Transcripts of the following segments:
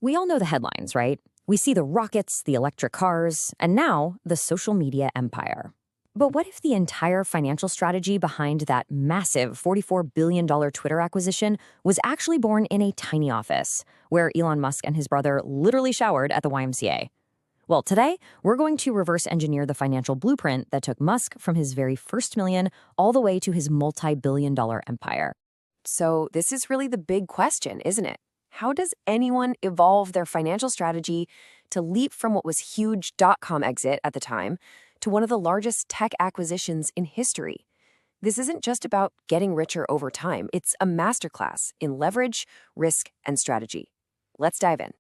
We all know the headlines, right? We see the rockets, the electric cars, and now the social media empire. But what if the entire financial strategy behind that massive $44 billion Twitter acquisition was actually born in a tiny office, where Elon Musk and his brother literally showered at the YMCA? Well, today, we're going to reverse engineer the financial blueprint that took Musk from his very first million all the way to his multi-billion-dollar empire. So this is really the big question, isn't it? How does anyone evolve their financial strategy to leap from what was huge dot-com exit at the time to one of the largest tech acquisitions in history? This isn't just about getting richer over time. It's a masterclass in leverage, risk, and strategy. Let's dive in.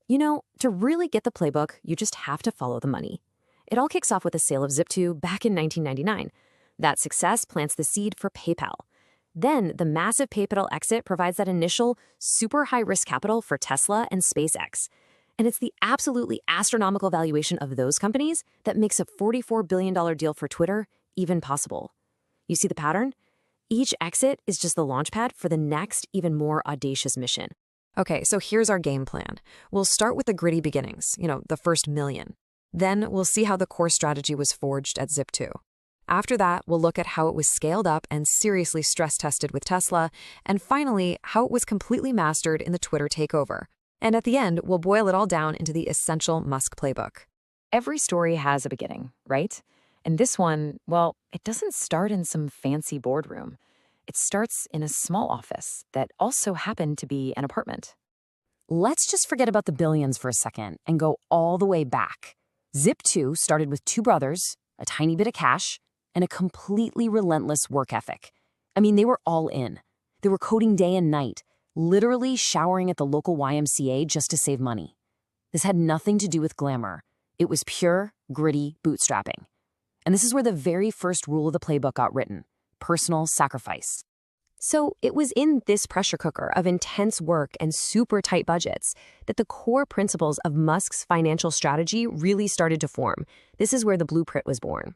You know, to really get the playbook, you just have to follow the money. It all kicks off with the sale of Zip2 back in 1999. That success plants the seed for PayPal. Then, the massive PayPal exit provides that initial, super high-risk capital for Tesla and SpaceX. And it's the absolutely astronomical valuation of those companies that makes a $44 billion deal for Twitter even possible. You see the pattern? Each exit is just the launchpad for the next, even more audacious mission. Okay, so here's our game plan. We'll start with the gritty beginnings, the first million. Then we'll see how the core strategy was forged at Zip2. After that, we'll look at how it was scaled up and seriously stress-tested with Tesla, and finally, how it was completely mastered in the Twitter takeover. And at the end, we'll boil it all down into the essential Musk playbook. Every story has a beginning, right? And this one, well, it doesn't start in some fancy boardroom. It starts in a small office that also happened to be an apartment. Let's just forget about the billions for a second and go all the way back. Zip2 started with two brothers, a tiny bit of cash, and a completely relentless work ethic. I mean, they were all in. They were coding day and night, literally showering at the local YMCA just to save money. This had nothing to do with glamour. It was pure, gritty bootstrapping. And this is where the very first rule of the playbook got written: personal sacrifice. So it was in this pressure cooker of intense work and super tight budgets that the core principles of Musk's financial strategy really started to form. This is where the blueprint was born.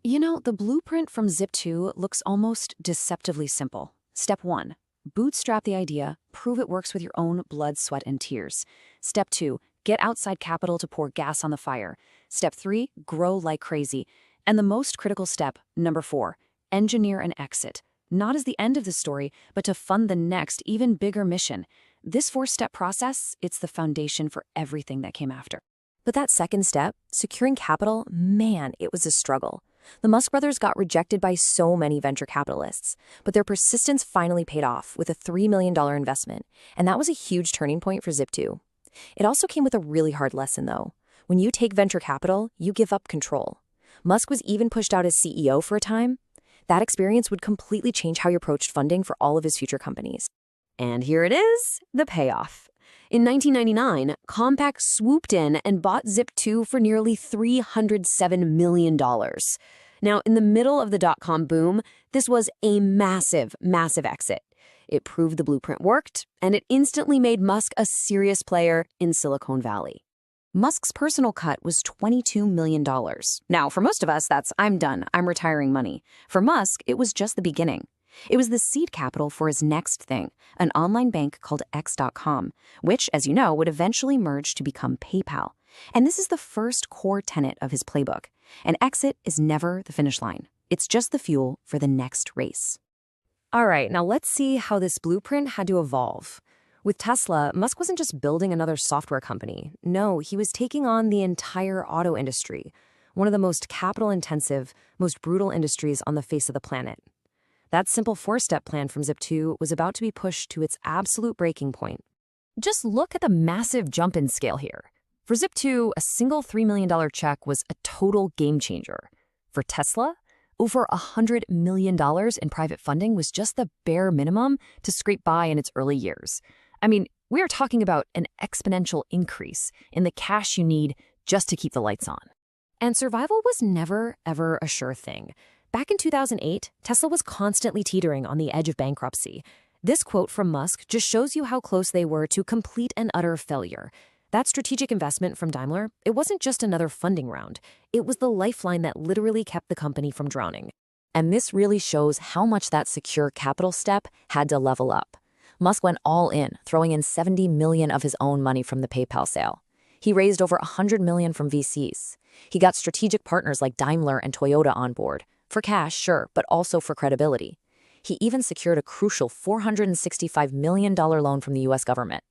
You know, the blueprint from Zip2 looks almost deceptively simple. Step 1, bootstrap the idea, prove it works with your own blood, sweat, and tears. Step 2, get outside capital to pour gas on the fire. Step 3, grow like crazy. And the most critical step, number 4, engineer an exit. Not as the end of the story, but to fund the next, even bigger mission. This 4-step process, it's the foundation for everything that came after. But that second step, securing capital, man, it was a struggle. The Musk brothers got rejected by so many venture capitalists, but their persistence finally paid off with a $3 million investment, and that was a huge turning point for Zip2. It also came with a really hard lesson, though. When you take venture capital, you give up control. Musk was even pushed out as CEO for a time. That experience would completely change how he approached funding for all of his future companies. And here it is, the payoff. In 1999, Compaq swooped in and bought Zip2 for nearly $307 million. Now, in the middle of the dot-com boom, this was a massive, massive exit. It proved the blueprint worked, and it instantly made Musk a serious player in Silicon Valley. Musk's personal cut was $22 million. Now, for most of us, that's "I'm done, I'm retiring" money. For Musk, it was just the beginning. It was the seed capital for his next thing, an online bank called X.com, which, as you know, would eventually merge to become PayPal. And this is the first core tenet of his playbook. An exit is never the finish line. It's just the fuel for the next race. All right, now let's see how this blueprint had to evolve. With Tesla, Musk wasn't just building another software company. No, he was taking on the entire auto industry, one of the most capital-intensive, most brutal industries on the face of the planet. That simple 4-step plan from Zip2 was about to be pushed to its absolute breaking point. Just look at the massive jump in scale here. For Zip2, a single $3 million check was a total game changer. For Tesla, over $100 million in private funding was just the bare minimum to scrape by in its early years. I mean, we are talking about an exponential increase in the cash you need just to keep the lights on. And survival was never, ever a sure thing. Back in 2008, Tesla was constantly teetering on the edge of bankruptcy. This quote from Musk just shows you how close they were to complete and utter failure. That strategic investment from Daimler, it wasn't just another funding round. It was the lifeline that literally kept the company from drowning. And this really shows how much that secure capital step had to level up. Musk went all in, throwing in $70 million of his own money from the PayPal sale. He raised over $100 million from VCs. He got strategic partners like Daimler and Toyota on board. For cash, sure, but also for credibility. He even secured a crucial $465 million loan from the US government.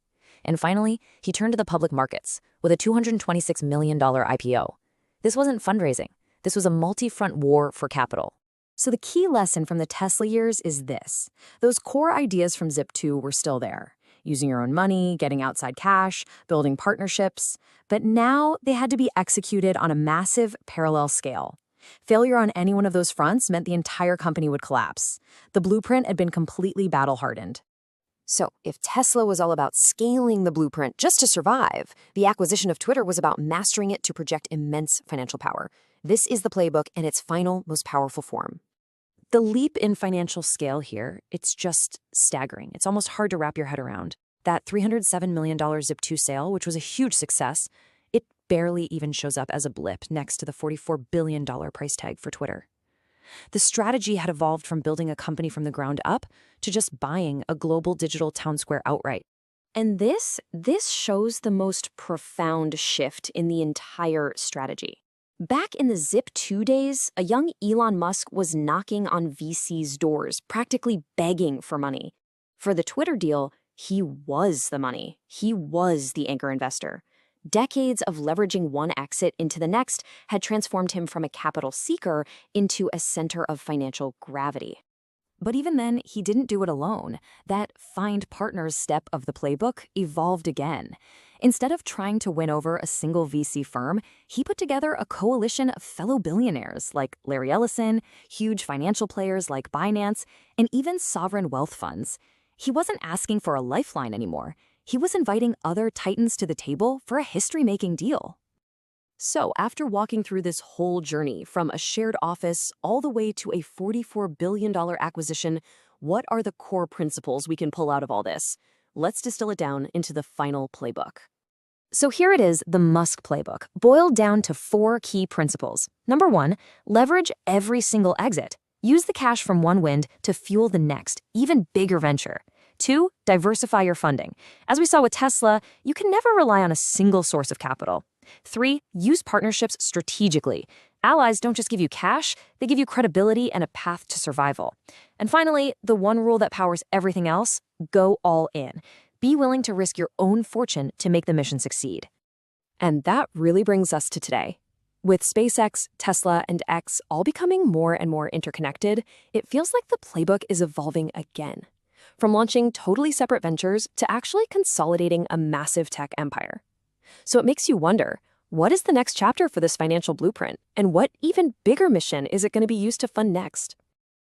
And finally, he turned to the public markets with a $226 million IPO. This wasn't fundraising. This was a multi-front war for capital. So the key lesson from the Tesla years is this. Those core ideas from Zip2 were still there. Using your own money, getting outside cash, building partnerships. But now they had to be executed on a massive parallel scale. Failure on any one of those fronts meant the entire company would collapse. The blueprint had been completely battle-hardened. So, if Tesla was all about scaling the blueprint just to survive, the acquisition of Twitter was about mastering it to project immense financial power. This is the playbook in its final, most powerful form. The leap in financial scale here, it's just staggering. It's almost hard to wrap your head around. That $307 million Zip2 sale, which was a huge success, it barely even shows up as a blip next to the $44 billion price tag for Twitter. The strategy had evolved from building a company from the ground up to just buying a global digital town square outright. And this shows the most profound shift in the entire strategy. Back in the Zip2 days, a young Elon Musk was knocking on VC's doors, practically begging for money. For the Twitter deal, he was the money. He was the anchor investor. Decades of leveraging one exit into the next had transformed him from a capital seeker into a center of financial gravity. But even then, he didn't do it alone. That find partners step of the playbook evolved again. Instead of trying to win over a single VC firm, he put together a coalition of fellow billionaires like Larry Ellison, huge financial players like Binance, and even sovereign wealth funds. He wasn't asking for a lifeline anymore. He was inviting other titans to the table for a history-making deal. So, after walking through this whole journey from a shared office all the way to a $44 billion acquisition, what are the core principles we can pull out of all this? Let's distill it down into the final playbook. So here it is, the Musk playbook, boiled down to 4 key principles. Number 1, leverage every single exit. Use the cash from one wind to fuel the next, even bigger venture. 2, diversify your funding. As we saw with Tesla, you can never rely on a single source of capital. 3, use partnerships strategically. Allies don't just give you cash, they give you credibility and a path to survival. And finally, the one rule that powers everything else, go all in. Be willing to risk your own fortune to make the mission succeed. And that really brings us to today. With SpaceX, Tesla, and X all becoming more and more interconnected, it feels like the playbook is evolving again. From launching totally separate ventures to actually consolidating a massive tech empire. So it makes you wonder, what is the next chapter for this financial blueprint? And what even bigger mission is it going to be used to fund next?